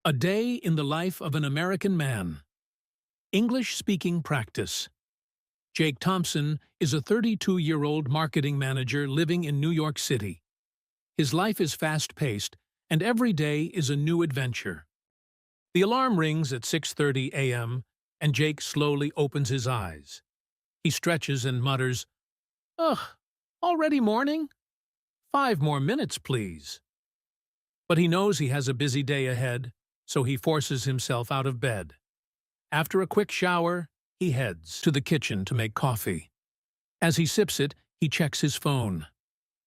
A Day in the Life of an American Man. English Speaking Practice. Jake Thompson is a 32-year-old marketing manager living in New York City. His life is fast-paced, and every day is a new adventure. The alarm rings at 6:30 a.m., and Jake slowly opens his eyes. He stretches and mutters, "Ugh, already morning? 5 more minutes, please." But he knows he has a busy day ahead, so he forces himself out of bed. After a quick shower, he heads to the kitchen to make coffee. As he sips it, he checks his phone.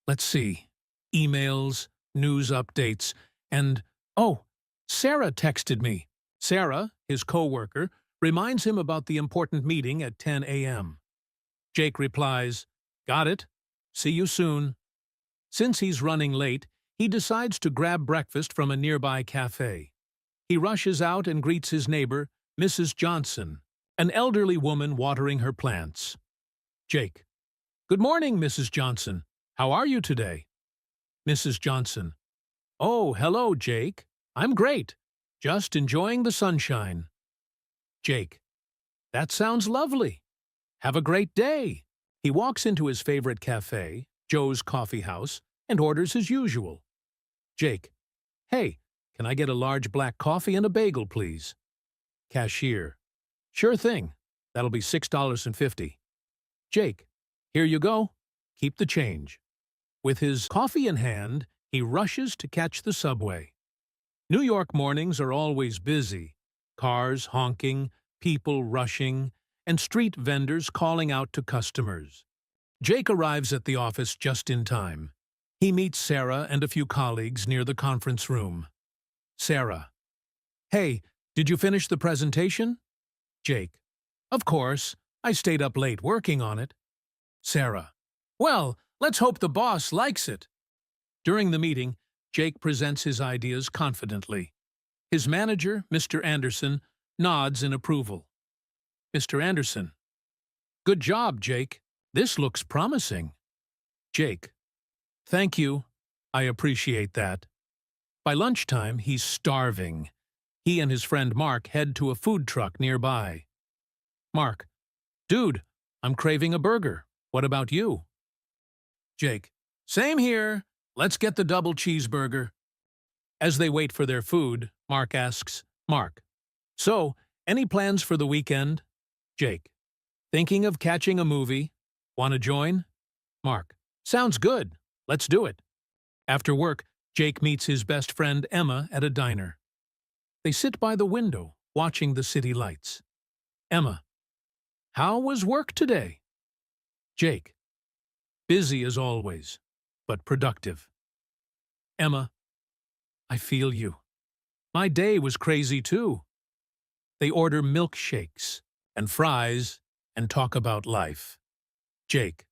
Let's see. Emails, news updates, and, oh, Sarah texted me. Sarah, his coworker, reminds him about the important meeting at 10 a.m. Jake replies, "Got it. See you soon." Since he's running late, he decides to grab breakfast from a nearby cafe. He rushes out and greets his neighbor, Mrs. Johnson, an elderly woman watering her plants. Jake: "Good morning, Mrs. Johnson. How are you today?" Mrs. Johnson: "Oh, hello, Jake. I'm great. Just enjoying the sunshine." Jake: "That sounds lovely. Have a great day." He walks into his favorite cafe, Joe's Coffee House, and orders as usual. Jake: "Hey, can I get a large black coffee and a bagel, please?" Cashier: "Sure thing. That'll be $6.50. Jake: "Here you go. Keep the change." With his coffee in hand, he rushes to catch the subway. New York mornings are always busy. Cars honking, people rushing, and street vendors calling out to customers. Jake arrives at the office just in time. He meets Sarah and a few colleagues near the conference room. Sarah: "Hey, did you finish the presentation?" Jake: "Of course. I stayed up late working on it." Sarah: "Well, let's hope the boss likes it." During the meeting, Jake presents his ideas confidently. His manager, Mr. Anderson, nods in approval. Mr. Anderson: "Good job, Jake. This looks promising." Jake: "Thank you. I appreciate that." By lunchtime, he's starving. He and his friend Mark head to a food truck nearby. Mark: "Dude, I'm craving a burger. What about you?" Jake: "Same here. Let's get the double cheeseburger." As they wait for their food, Mark asks, "Mark, so, any plans for the weekend?" Jake: "Thinking of catching a movie. Want to join?" Mark: "Sounds good. Let's do it." After work, Jake meets his best friend Emma at a diner. They sit by the window, watching the city lights. Emma: "How was work today?" Jake: "Busy as always, but productive." Emma: "I feel you. My day was crazy too." They order milkshakes and fries and talk about life. Jake: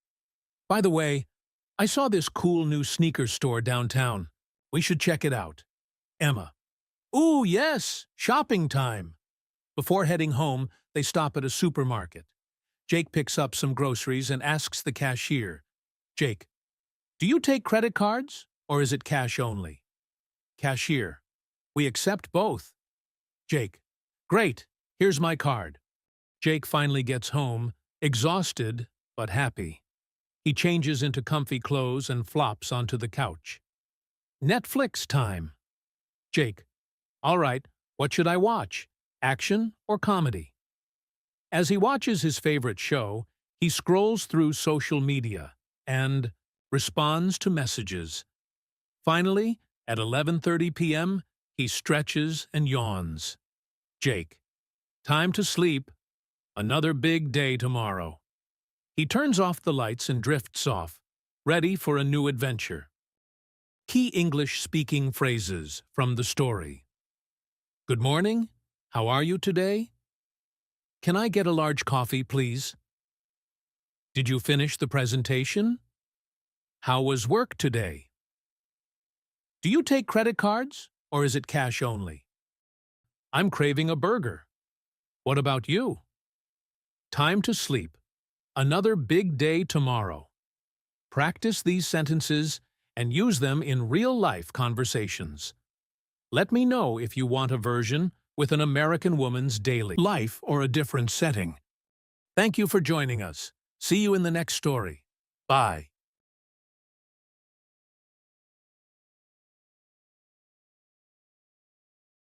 "By the way, I saw this cool new sneaker store downtown. We should check it out." Emma: "Ooh, yes, shopping time." Before heading home, they stop at a supermarket. Jake picks up some groceries and asks the cashier. Jake: "Do you take credit cards, or is it cash only?" Cashier: "We accept both." Jake: "Great, here's my card." Jake finally gets home, exhausted but happy. He changes into comfy clothes and flops onto the couch. Netflix time. Jake: "All right, what should I watch? Action or comedy?" As he watches his favorite show, he scrolls through social media and responds to messages. Finally, at 11:30 p.m., he stretches and yawns. Jake: "Time to sleep. Another big day tomorrow." He turns off the lights and drifts off, ready for a new adventure. Key English-speaking phrases from the story. Good morning. How are you today? Can I get a large coffee, please? Did you finish the presentation? How was work today? Do you take credit cards, or is it cash only? I'm craving a burger. What about you? Time to sleep. Another big day tomorrow. Practice these sentences and use them in real-life conversations. Let me know if you want a version with an American woman's daily life or a different setting. Thank you for joining us. See you in the next story. Bye.